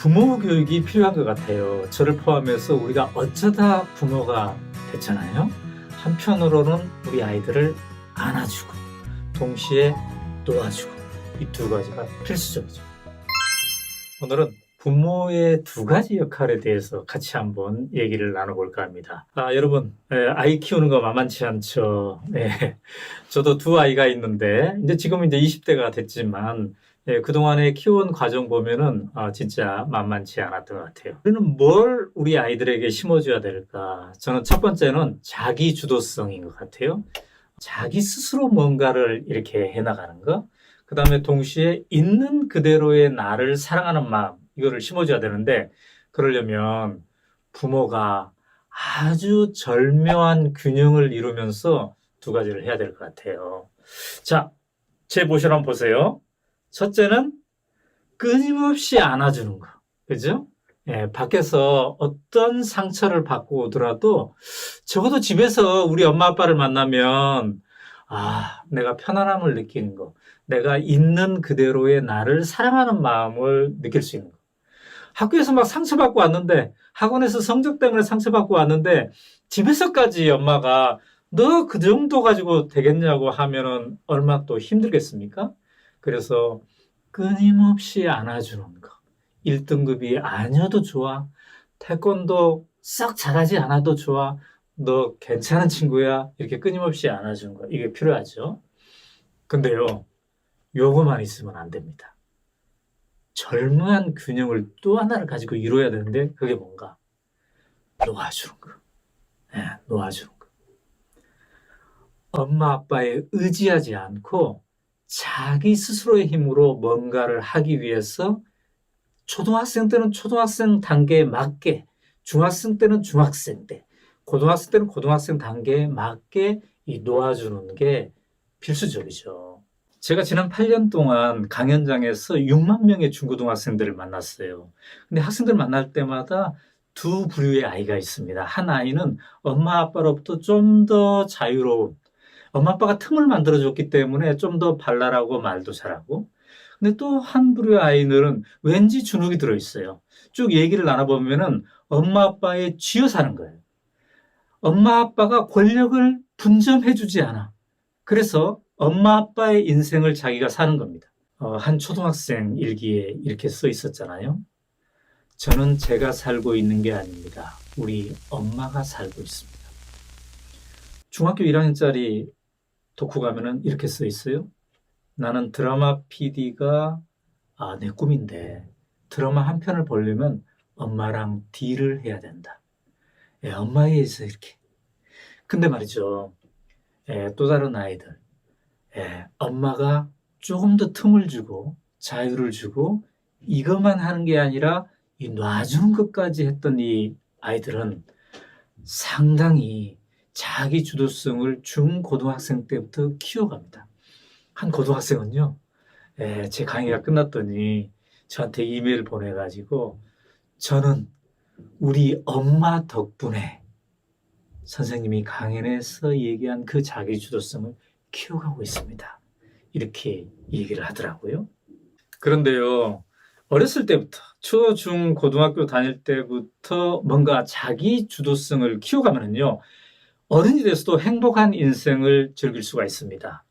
부모 교육이 필요한 것 같아요. 저를 포함해서 우리가 어쩌다 부모가 됐잖아요. 한편으로는 우리 아이들을 안아주고 동시에 놓아주고 이 두 가지가 필수적이죠. 오늘은 부모의 두 가지 역할에 대해서 같이 한번 얘기를 나눠볼까 합니다. 여러분, 아이 키우는 거 만만치 않죠. 네. 저도 두 아이가 있는데 지금은 20대가 됐지만 그동안에 키워온 과정 보면은 진짜 만만치 않았던 것 같아요. 우리는 뭘 우리 아이들에게 심어줘야 될까? 저는 첫 번째는 자기 주도성인 것 같아요. 자기 스스로 뭔가를 이렇게 해나가는 거. 그 다음에 동시에 있는 그대로의 나를 사랑하는 마음, 이거를 심어줘야 되는데, 그러려면 부모가 아주 절묘한 균형을 이루면서 두 가지를 해야 될 것 같아요. 자, 제 모션 한번 보세요. 첫째는 끊임없이 안아주는 거. 그죠? 밖에서 어떤 상처를 받고 오더라도 적어도 집에서 우리 엄마 아빠를 만나면 내가 편안함을 느끼는 거. 내가 있는 그대로의 나를 사랑하는 마음을 느낄 수 있는 거. 학교에서 막 상처받고 왔는데, 학원에서 성적 때문에 상처받고 왔는데, 집에서까지 엄마가 너 그 정도 가지고 되겠냐고 하면은 얼마나 또 힘들겠습니까? 그래서 끊임없이 안아주는 거. 1등급이 아니어도 좋아. 태권도 썩 잘하지 않아도 좋아. 너 괜찮은 친구야. 이렇게 끊임없이 안아주는 거. 이게 필요하죠. 근데요, 요거만 있으면 안 됩니다. 절묘한 균형을 또 하나를 가지고 이루어야 되는데 그게 뭔가? 놓아주는 거. 놓아주는 거. 엄마 아빠에 의지하지 않고 자기 스스로의 힘으로 뭔가를 하기 위해서 초등학생 때는 초등학생 단계에 맞게, 중학생 때는 중학생 때, 고등학생 때는 고등학생 단계에 맞게 이 놓아주는 게 필수적이죠. 제가 지난 8년 동안 강연장에서 6만 명의 중고등학생들을 만났어요. 근데 학생들 만날 때마다 두 부류의 아이가 있습니다. 한 아이는 엄마 아빠로부터 좀 더 자유로운, 엄마 아빠가 틈을 만들어줬기 때문에 좀 더 발랄하고 말도 잘하고, 근데 또 한 부류의 아이들은 왠지 주눅이 들어있어요. 쭉 얘기를 나눠보면은 엄마 아빠에 쥐어 사는 거예요. 엄마 아빠가 권력을 분점해주지 않아. 그래서 엄마 아빠의 인생을 자기가 사는 겁니다. 한 초등학생 일기에 이렇게 써 있었잖아요. 저는 제가 살고 있는 게 아닙니다. 우리 엄마가 살고 있습니다. 중학교 1학년짜리 독후 가면은 이렇게 써 있어요. 나는 드라마 PD가 내 꿈인데 드라마 한 편을 보려면 엄마랑 딜을 해야 된다. 엄마에 의해서 이렇게. 근데 말이죠. 또 다른 아이들. 엄마가 조금 더 틈을 주고 자유를 주고 이것만 하는 게 아니라 이 놔주는 것까지 했던 이 아이들은 상당히 자기 주도성을 중고등학생 때부터 키워갑니다. 한 고등학생은요, 제 강의가 끝났더니 저한테 이메일 보내가지고 저는 우리 엄마 덕분에 선생님이 강연에서 얘기한 그 자기 주도성을 키워가고 있습니다. 이렇게 얘기를 하더라고요. 그런데요, 어렸을 때부터, 초, 중, 고등학교 다닐 때부터 뭔가 자기 주도성을 키워가면요, 어른이 돼서도 행복한 인생을 즐길 수가 있습니다.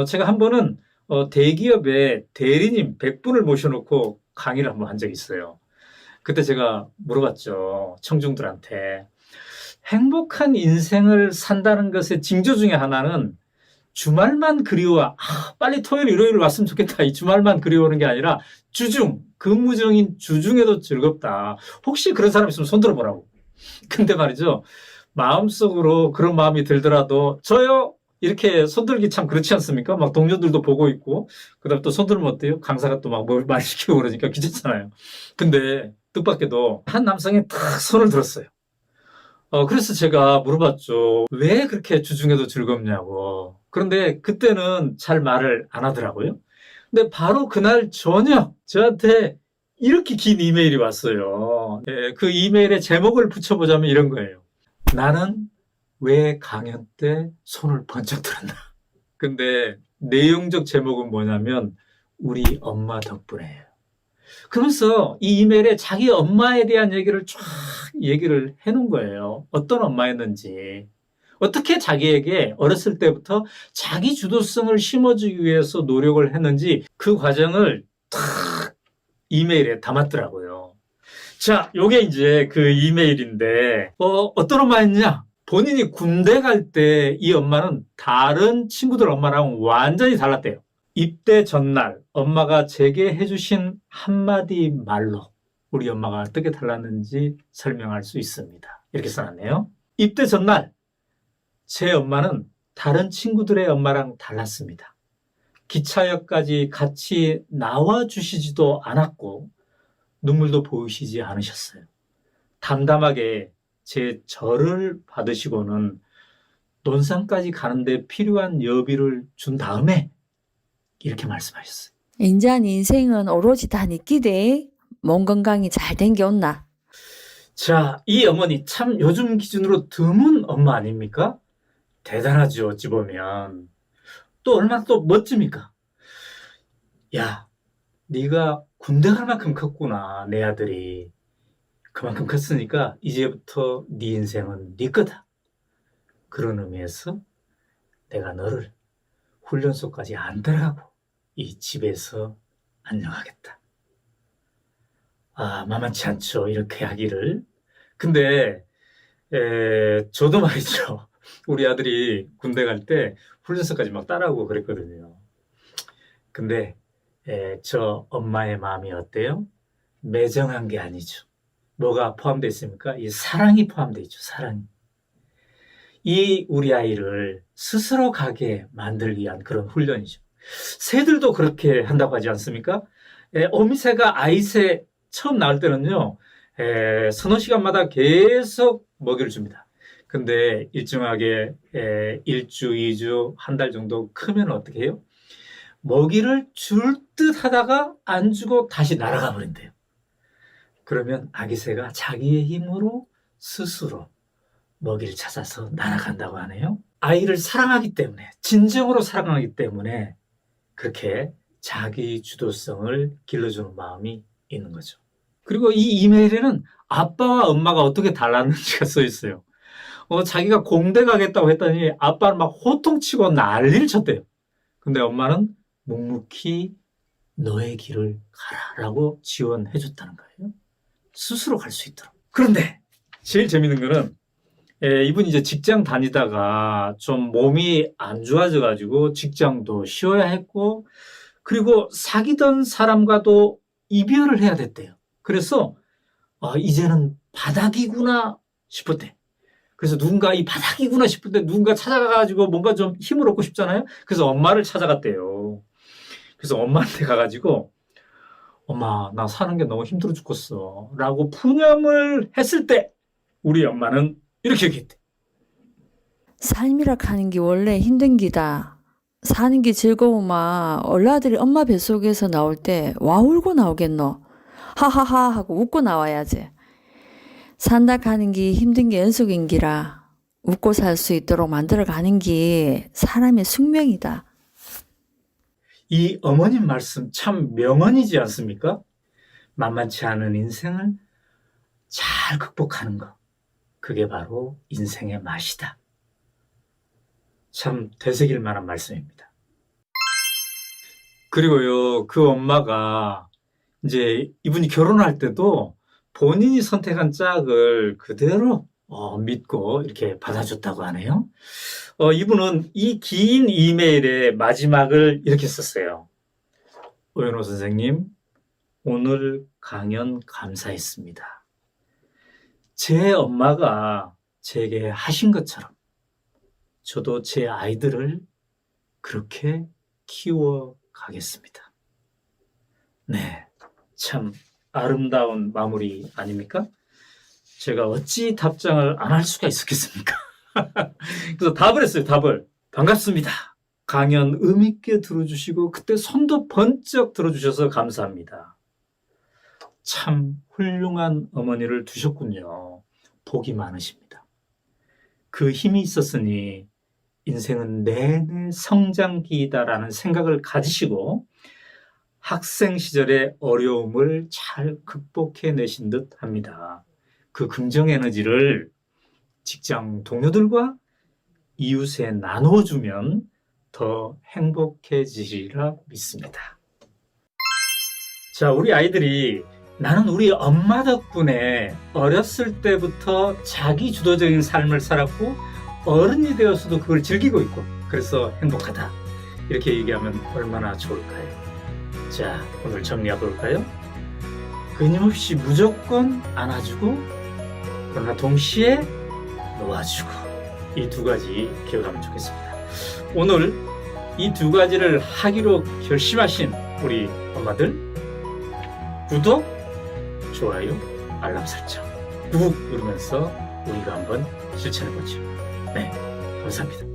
제가 한 번은 대기업에 대리님 100분을 모셔놓고 강의를 한번 한 적이 있어요. 그때 제가 물어봤죠. 청중들한테. 행복한 인생을 산다는 것의 징조 중에 하나는 주말만 그리워. 빨리 토요일, 일요일 왔으면 좋겠다. 이 주말만 그리워하는 게 아니라 주중, 근무정인 주중에도 즐겁다. 혹시 그런 사람 있으면 손 들어보라고. 근데 말이죠. 마음속으로 그런 마음이 들더라도 저요? 이렇게 손들기 참 그렇지 않습니까? 막 동료들도 보고 있고, 그 다음에 또 손들면 어때요? 강사가 또 막 뭘 말 시키고 그러니까 귀찮잖아요. 근데 뜻밖에도 한 남성이 탁 손을 들었어요. 그래서 제가 물어봤죠. 왜 그렇게 주중에도 즐겁냐고. 그런데 그때는 잘 말을 안 하더라고요. 근데 바로 그날 저녁 저한테 이렇게 긴 이메일이 왔어요. 그 이메일에 제목을 붙여보자면 이런 거예요. 나는 왜 강연 때 손을 번쩍 들었나? 근데 내용적 제목은 뭐냐면 우리 엄마 덕분에요. 그러면서 이 이메일에 자기 엄마에 대한 얘기를 쫙 얘기를 해놓은 거예요. 어떤 엄마였는지. 어떻게 자기에게 어렸을 때부터 자기 주도성을 심어주기 위해서 노력을 했는지 그 과정을 탁 이메일에 담았더라고요. 자, 요게 이제 그 이메일인데, 어떤 엄마였냐? 본인이 군대 갈 때 이 엄마는 다른 친구들 엄마랑 완전히 달랐대요. 입대 전날 엄마가 제게 해주신 한마디 말로 우리 엄마가 어떻게 달랐는지 설명할 수 있습니다. 이렇게 써놨네요. 입대 전날 제 엄마는 다른 친구들의 엄마랑 달랐습니다. 기차역까지 같이 나와주시지도 않았고 눈물도 보이시지 않으셨어요. 담담하게 제 절을 받으시고는 논산까지 가는데 필요한 여비를 준 다음에 이렇게 말씀하셨어요. 인자는 인생은 오로지 다 니끼대. 몸 건강이 잘 댕겨온나. 자, 이 어머니 참 요즘 기준으로 드문 엄마 아닙니까? 대단하죠, 어찌 보면. 또 얼마나 또 멋집니까? 야, 네가 군대 갈 만큼 컸구나, 내 아들이. 그만큼 컸으니까 이제부터 네 인생은 네 거다. 그런 의미에서 내가 너를 훈련소까지 안 따라가고 이 집에서 안녕하겠다. 아, 만만치 않죠, 이렇게 하기를. 근데 저도 말이죠. 우리 아들이 군대 갈 때 훈련소까지 막 따라오고 그랬거든요. 근데 저 엄마의 마음이 어때요? 매정한 게 아니죠. 뭐가 포함되어 있습니까? 이 사랑이 포함되어 있죠. 사랑이. 이 우리 아이를 스스로 가게 만들기 위한 그런 훈련이죠. 새들도 그렇게 한다고 하지 않습니까? 어미새가 아이새 처음 나올 때는요. 서너 시간마다 계속 먹이를 줍니다. 근데 일정하게 1주, 2주, 한 달 정도 크면 어떻게 해요? 먹이를 줄 듯 하다가 안 주고 다시 날아가 버린대요. 그러면 아기새가 자기의 힘으로 스스로 먹이를 찾아서 날아간다고 하네요. 아이를 사랑하기 때문에, 진정으로 사랑하기 때문에 그렇게 자기 주도성을 길러주는 마음이 있는 거죠. 그리고 이 이메일에는 아빠와 엄마가 어떻게 달랐는지가 써 있어요. 자기가 공대 가겠다고 했더니 아빠는 막 호통치고 난리를 쳤대요. 근데 엄마는 묵묵히 너의 길을 가라라고 지원해 줬다는 거예요. 스스로 갈 수 있도록. 그런데 제일 재밌는 거는 이분이 이제 직장 다니다가 좀 몸이 안 좋아져가지고 직장도 쉬어야 했고, 그리고 사귀던 사람과도 이별을 해야 됐대요. 그래서 이제는 바닥이구나 싶었대. 그래서 누군가 이 바닥이구나 싶을 때 누군가 찾아가가지고 뭔가 좀 힘을 얻고 싶잖아요. 그래서 엄마를 찾아갔대요. 그래서 엄마한테 가가지고 엄마, 나 사는 게 너무 힘들어 죽겠어 라고 푸념을 했을 때 우리 엄마는 이렇게 얘기했대. 삶이라 하는 게 원래 힘든 기다. 사는 게 즐거우마 얼라들이 엄마 뱃속에서 나올 때 와 울고 나오겠노. 하하하 하고 웃고 나와야지. 산다 가는 게 힘든 게 연속인기라 웃고 살 수 있도록 만들어 가는 게 사람의 숙명이다. 이 어머님 말씀 참 명언이지 않습니까? 만만치 않은 인생을 잘 극복하는 것. 그게 바로 인생의 맛이다. 참 되새길 만한 말씀입니다. 그리고요, 그 엄마가 이제 이분이 결혼할 때도 본인이 선택한 짝을 그대로 믿고 이렇게 받아줬다고 하네요. 이분은 이 긴 이메일의 마지막을 이렇게 썼어요. 오연호 선생님, 오늘 강연 감사했습니다. 제 엄마가 제게 하신 것처럼 저도 제 아이들을 그렇게 키워가겠습니다. 네, 참 아름다운 마무리 아닙니까? 제가 어찌 답장을 안 할 수가 있었겠습니까? 그래서 답을 했어요, 답을. 반갑습니다. 강연 의미있게 들어주시고 그때 손도 번쩍 들어주셔서 감사합니다. 참 훌륭한 어머니를 두셨군요. 복이 많으십니다. 그 힘이 있었으니 인생은 내내 성장기이다라는 생각을 가지시고 학생 시절의 어려움을 잘 극복해내신 듯 합니다. 그 긍정 에너지를 직장 동료들과 이웃에 나눠주면 더 행복해지리라 믿습니다. 자, 우리 아이들이 나는 우리 엄마 덕분에 어렸을 때부터 자기 주도적인 삶을 살았고 어른이 되어서도 그걸 즐기고 있고 그래서 행복하다. 이렇게 얘기하면 얼마나 좋을까요? 자, 오늘 정리해 볼까요? 끊임없이 무조건 안아주고 그러나 동시에 놓아주고 이 두 가지 기억하면 좋겠습니다. 오늘 이 두 가지를 하기로 결심하신 우리 엄마들 구독, 좋아요, 알람 설정 꾹 누르면서 우리가 한번 실천해 보죠. 네, 감사합니다.